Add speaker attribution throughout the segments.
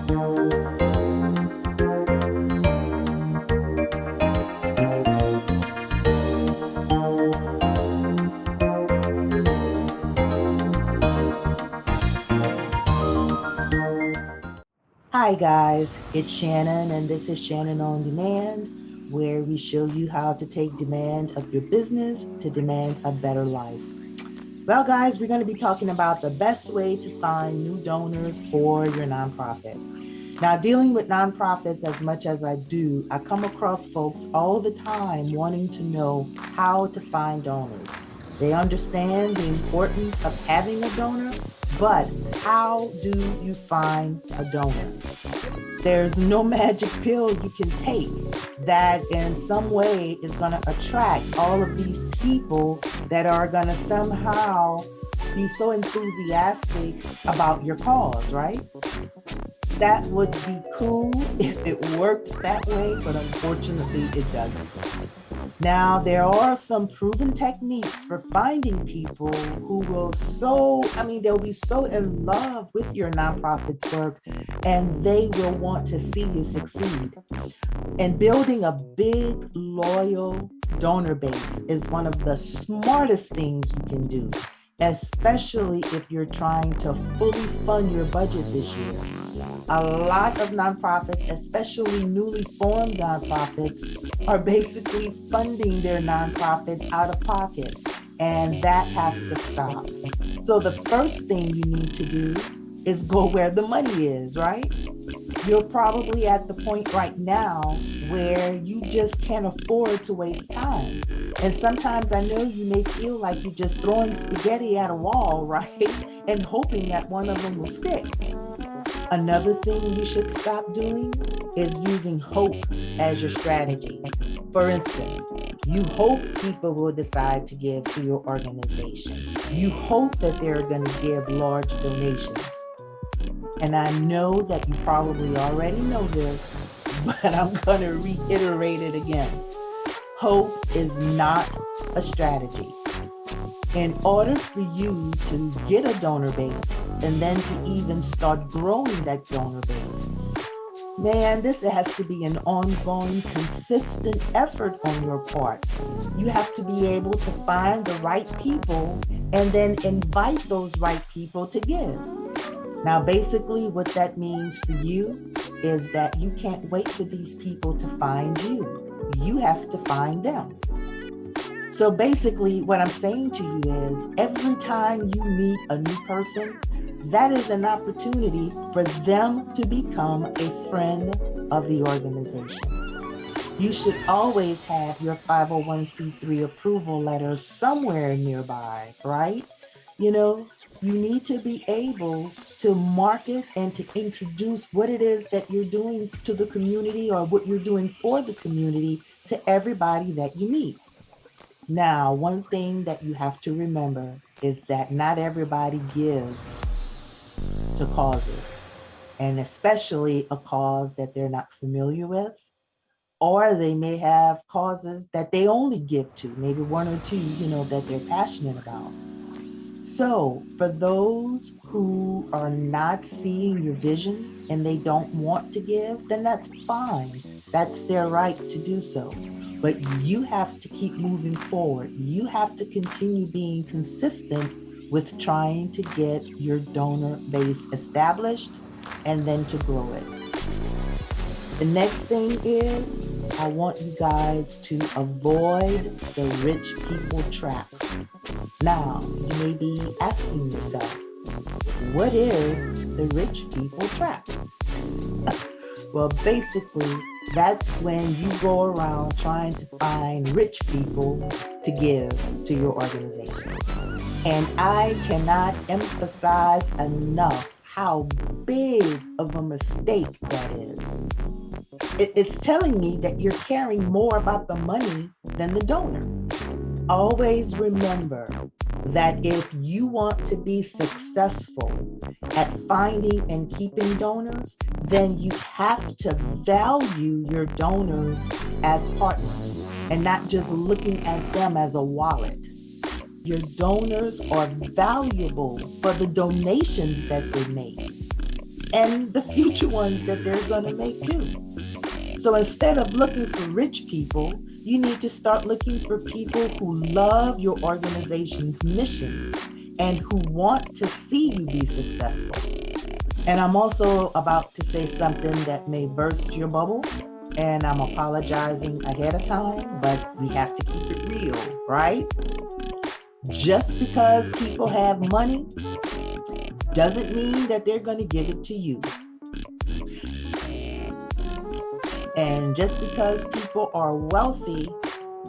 Speaker 1: Hi guys, it's Shannon and this is Shannon On Demand, where we show you how to take demand of your business to demand a better life. Well guys, we're going to be talking about the best way to find new donors for your nonprofit. Now, dealing with nonprofits as much as I do, I come across folks all the time wanting to know how to find donors. They understand the importance of having a donor, but how do you find a donor? There's no magic pill you can take that in some way is going to attract all of these people that are going to somehow be so enthusiastic about your cause, right? That would be cool if it worked that way, but unfortunately it doesn't. Now, there are some proven techniques for finding people who will they'll be so in love with your nonprofit's work and they will want to see you succeed. And building a big, loyal donor base is one of the smartest things you can do, especially if you're trying to fully fund your budget this year. A lot of nonprofits, especially newly formed nonprofits, are basically funding their nonprofits out of pocket, and that has to stop. So the first thing you need to do is go where the money is, right? You're probably at the point right now where you just can't afford to waste time. And sometimes I know you may feel like you're just throwing spaghetti at a wall, right? And hoping that one of them will stick. Another thing you should stop doing is using hope as your strategy. For instance, you hope people will decide to give to your organization. You hope that they're going to give large donations. And I know that you probably already know this, but I'm going to reiterate it again. Hope is not a strategy. In order for you to get a donor base and then to even start growing that donor base, man, this has to be an ongoing, consistent effort on your part. You have to be able to find the right people and then invite those right people to give. Now, basically what that means for you is that you can't wait for these people to find you. You have to find them. So basically what I'm saying to you is every time you meet a new person, that is an opportunity for them to become a friend of the organization. You should always have your 501c3 approval letter somewhere nearby, right? You need to be able to market and to introduce what it is that you're doing to the community or what you're doing for the community to everybody that you meet. Now, one thing that you have to remember is that not everybody gives to causes, and especially a cause that they're not familiar with, or they may have causes that they only give to, maybe one or two, that they're passionate about. So for those who are not seeing your vision and they don't want to give, then that's fine. That's their right to do so. But you have to keep moving forward. You have to continue being consistent with trying to get your donor base established and then to grow it. The next thing is, I want you guys to avoid the rich people trap. Now, you may be asking yourself, what is the rich people trap? Well, basically, that's when you go around trying to find rich people to give to your organization. And I cannot emphasize enough how big of a mistake that is. It's telling me that you're caring more about the money than the donor. Always remember that if you want to be successful at finding and keeping donors, then you have to value your donors as partners and not just looking at them as a wallet. Your donors are valuable for the donations that they make. and the future ones that they're going to make too. So instead of looking for rich people, you need to start looking for people who love your organization's mission and who want to see you be successful. And I'm also about to say something that may burst your bubble, and I'm apologizing ahead of time, but we have to keep it real, right? Just because people have money doesn't mean that they're going to give it to you. And just because people are wealthy,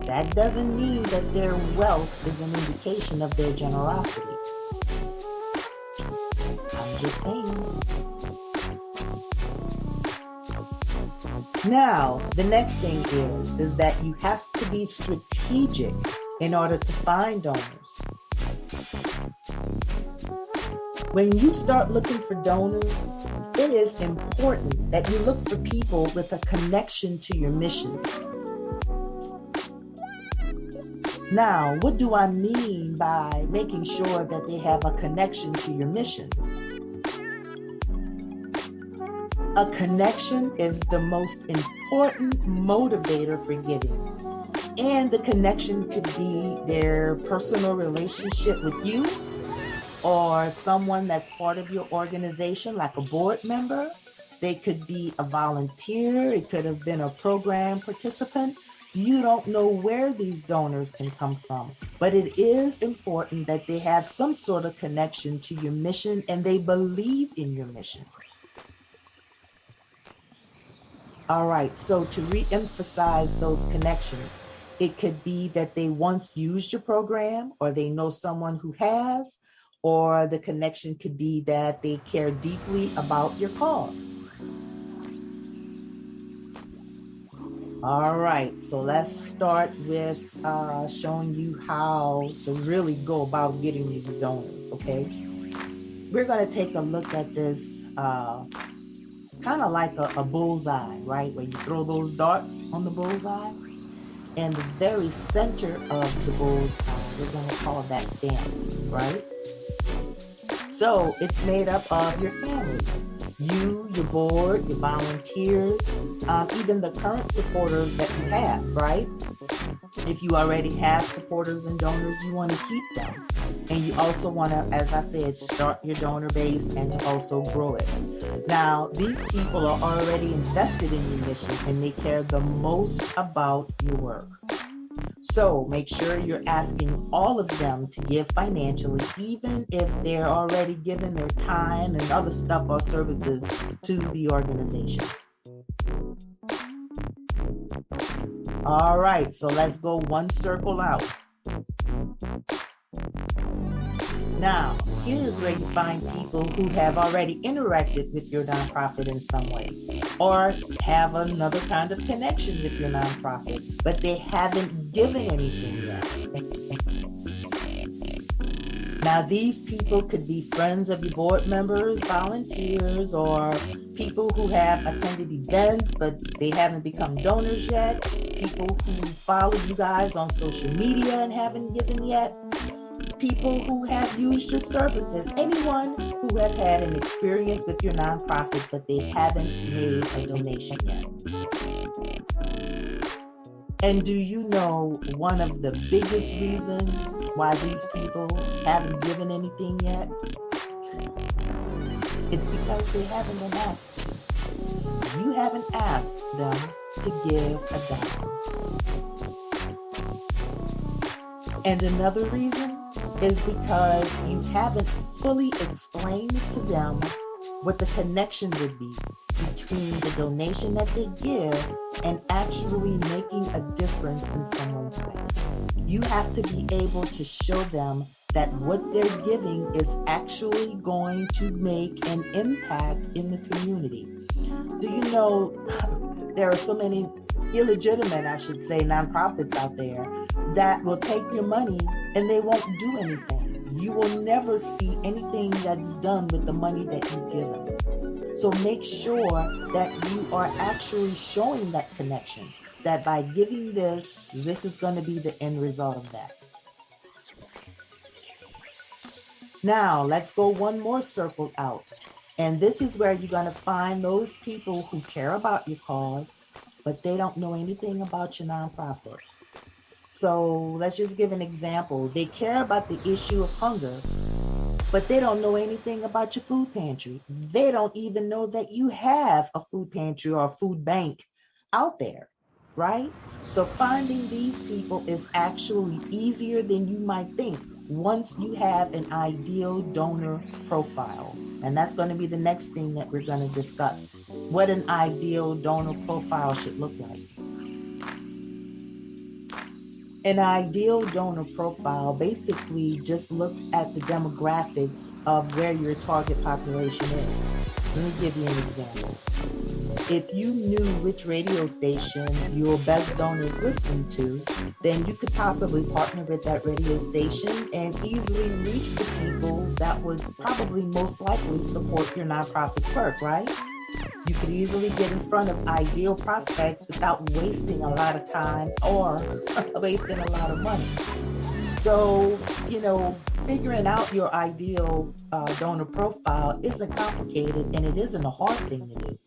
Speaker 1: that doesn't mean that their wealth is an indication of their generosity. I'm just saying. Now, the next thing is that you have to be strategic in order to find donors. When you start looking for donors, it is important that you look for people with a connection to your mission. Now, what do I mean by making sure that they have a connection to your mission? A connection is the most important motivator for giving. And the connection could be their personal relationship with you, or someone that's part of your organization, like a board member. They could be a volunteer. It could have been a program participant. You don't know where these donors can come from, but it is important that they have some sort of connection to your mission and they believe in your mission. All right, so to re-emphasize those connections, it could be that they once used your program, or they know someone who has, or the connection could be that they care deeply about your cause. All right, so let's start with showing you how to really go about getting these donors, okay? We're going to take a look at this kind of like a bullseye, right? Where you throw those darts on the bullseye. And the very center of the bullseye, we're going to call that family, right? So it's made up of your family. You, your board, your volunteers, even the current supporters that you have, right? If you already have supporters and donors, you want to keep them. And you also want to, as I said, start your donor base and to also grow it. Now, these people are already invested in your mission and they care the most about your work. So make sure you're asking all of them to give financially, even if they're already giving their time and other stuff or services to the organization. All right, so let's go one circle out. Now, here's where you find people who have already interacted with your nonprofit in some way, or have another kind of connection with your nonprofit, but they haven't given anything yet. Now, these people could be friends of your board members, volunteers, or people who have attended events, but they haven't become donors yet, people who follow you guys on social media and haven't given yet, people who have used your services, anyone who have had an experience with your nonprofit, but they haven't made a donation yet. And do you know one of the biggest reasons why these people haven't given anything yet? It's because they haven't been asked to. You haven't asked them to give a dime. And another reason is because you haven't fully explained to them what the connection would be between the donation that they give and actually making a difference in someone's life. You have to be able to show them that what they're giving is actually going to make an impact in the community. Do you know there are so many illegitimate, I should say, nonprofits out there that will take your money and they won't do anything. You will never see anything that's done with the money that you give them. So make sure that you are actually showing that connection, that by giving this is going to be the end result of that. Now, let's go one more circle out. And this is where you're going to find those people who care about your cause, but they don't know anything about your nonprofit. So let's just give an example. They care about the issue of hunger, but they don't know anything about your food pantry. They don't even know that you have a food pantry or a food bank out there, right? So finding these people is actually easier than you might think once you have an ideal donor profile. And that's going to be the next thing that we're going to discuss, what an ideal donor profile should look like. An ideal donor profile basically just looks at the demographics of where your target population is. Let me give you an example. If you knew which radio station your best donors listen to, then you could possibly partner with that radio station and easily reach the people that would probably most likely support your nonprofit's work, right? You could easily get in front of ideal prospects without wasting a lot of time or wasting a lot of money. So, figuring out your ideal donor profile isn't complicated, and it isn't a hard thing to do.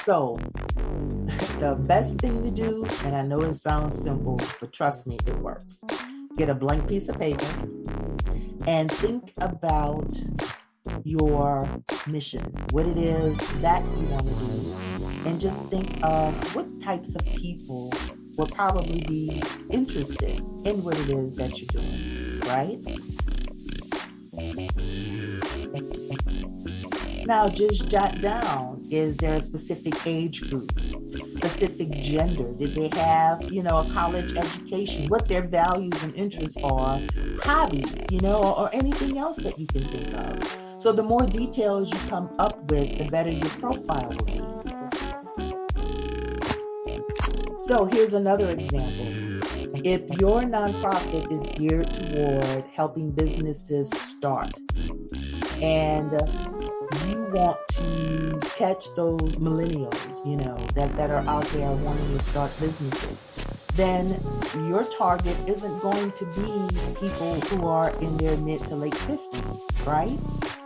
Speaker 1: So, the best thing to do, and I know it sounds simple, but trust me, it works. Get a blank piece of paper and think about your mission, what it is that you want to do, and just think of what types of people will probably be interested in what it is that you're doing, right? Now, just jot down, is there a specific age group, specific gender? Did they have, a college education? What their values and interests are, hobbies, or anything else that you can think of. So the more details you come up with, the better your profile will be. So here's another example. If your nonprofit is geared toward helping businesses start, and you want to catch those millennials, that are out there wanting to start businesses, then your target isn't going to be people who are in their mid to late 50s, right?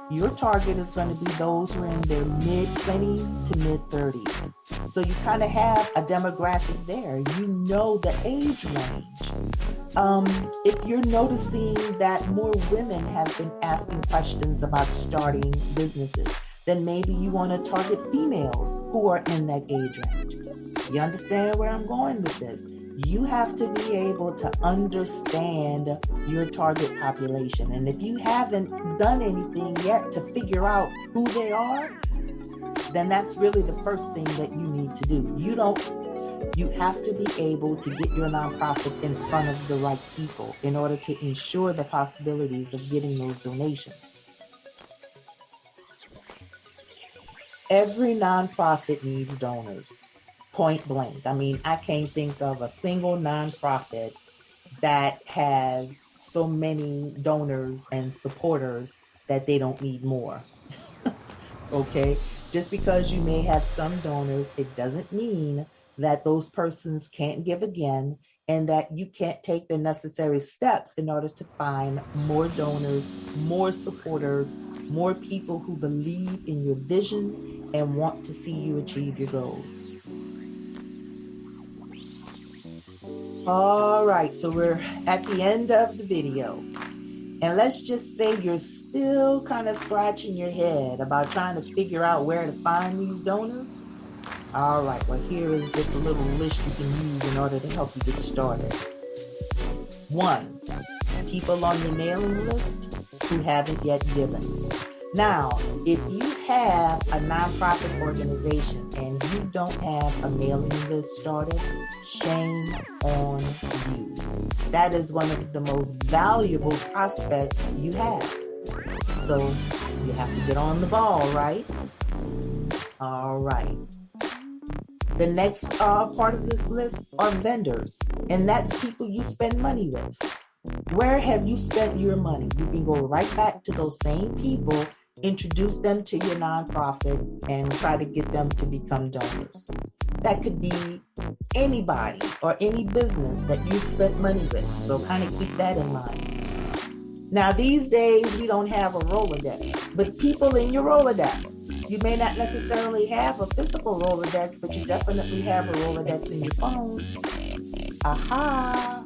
Speaker 1: Your target is going to be those who are in their mid 20s to mid 30s. So you kind of have a demographic there. You know the age range. If you're noticing that more women have been asking questions about starting businesses, then maybe you want to target females who are in that age range. You understand where I'm going with this? You have to be able to understand your target population. And if you haven't done anything yet to figure out who they are, then that's really the first thing that you need to do. You have to be able to get your nonprofit in front of the right people in order to ensure the possibilities of getting those donations. Every nonprofit needs donors. Point blank. I mean, I can't think of a single nonprofit that has so many donors and supporters that they don't need more. Okay? Just because you may have some donors, it doesn't mean that those persons can't give again and that you can't take the necessary steps in order to find more donors, more supporters, more people who believe in your vision and want to see you achieve your goals. All right, so we're at the end of the video. And let's just say you're still kind of scratching your head about trying to figure out where to find these donors. All right, well, here is just a little list you can use in order to help you get started. 1, people on your mailing list who haven't yet given. Now, if you have a nonprofit organization and you don't have a mailing list started, shame on you. That is one of the most valuable prospects you have. So you have to get on the ball, right? All right. The next part of this list are vendors, and that's people you spend money with. Where have you spent your money? You can go right back to those same people, introduce them to your nonprofit, and try to get them to become donors. That could be anybody or any business that you've spent money with. So kind of keep that in mind. Now, these days, we don't have a Rolodex, but people in your Rolodex, you may not necessarily have a physical Rolodex, but you definitely have a Rolodex in your phone. Aha.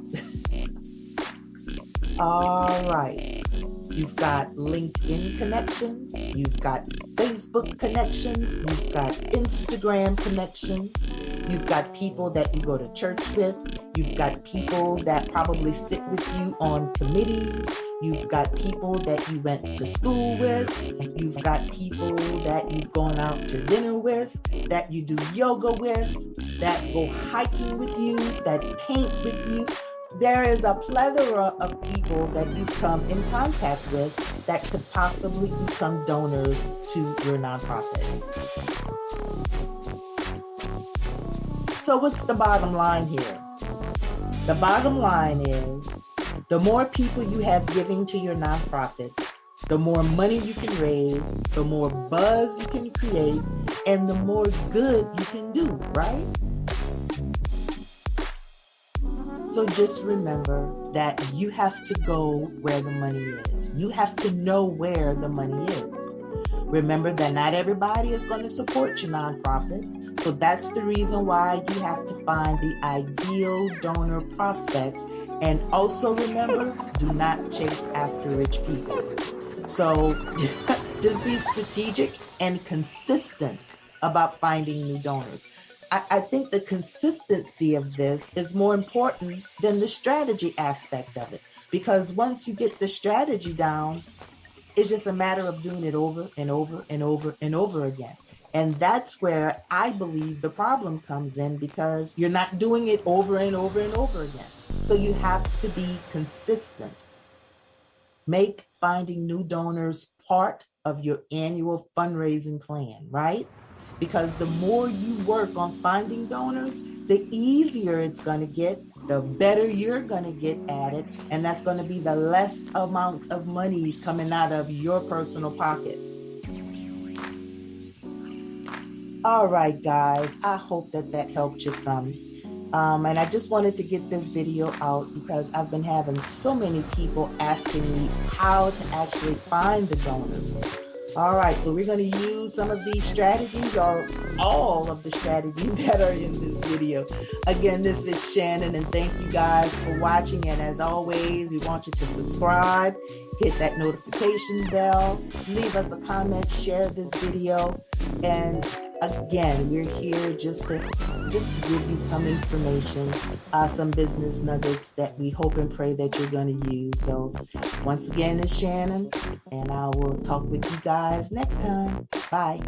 Speaker 1: All right. You've got LinkedIn connections. You've got Facebook connections. You've got Instagram connections. You've got people that you go to church with. You've got people that probably sit with you on committees. You've got people that you went to school with. You've got people that you've gone out to dinner with, that you do yoga with, that go hiking with you, that paint with you. There is a plethora of people that you come in contact with that could possibly become donors to your nonprofit. So what's the bottom line here? The bottom line is the more people you have giving to your nonprofit, the more money you can raise, the more buzz you can create, and the more good you can do, right? So just remember that you have to go where the money is. You have to know where the money is. Remember that not everybody is going to support your nonprofit. So that's the reason why you have to find the ideal donor prospects. And also remember, do not chase after rich people. So just be strategic and consistent about finding new donors. I think the consistency of this is more important than the strategy aspect of it, because once you get the strategy down, it's just a matter of doing it over and over and over and over again. And that's where I believe the problem comes in, because you're not doing it over and over and over again. So you have to be consistent. Make finding new donors part of your annual fundraising plan, right? Because the more you work on finding donors, the easier it's going to get, the better you're going to get at it, and that's going to be the less amounts of monies coming out of your personal pockets. All right, guys, I hope that helped you some. And I just wanted to get this video out because I've been having so many people asking me how to actually find the donors. All right, so we're going to use some of these strategies, or all of the strategies that are in this video. Again, this is Shannon, and thank you guys for watching. And as always, we want you to subscribe, hit that notification bell, leave us a comment, share this video. And again, we're here just to give you some information, some business nuggets that we hope and pray that you're going to use. So once again, it's Shannon, and I will talk with you guys next time. Bye.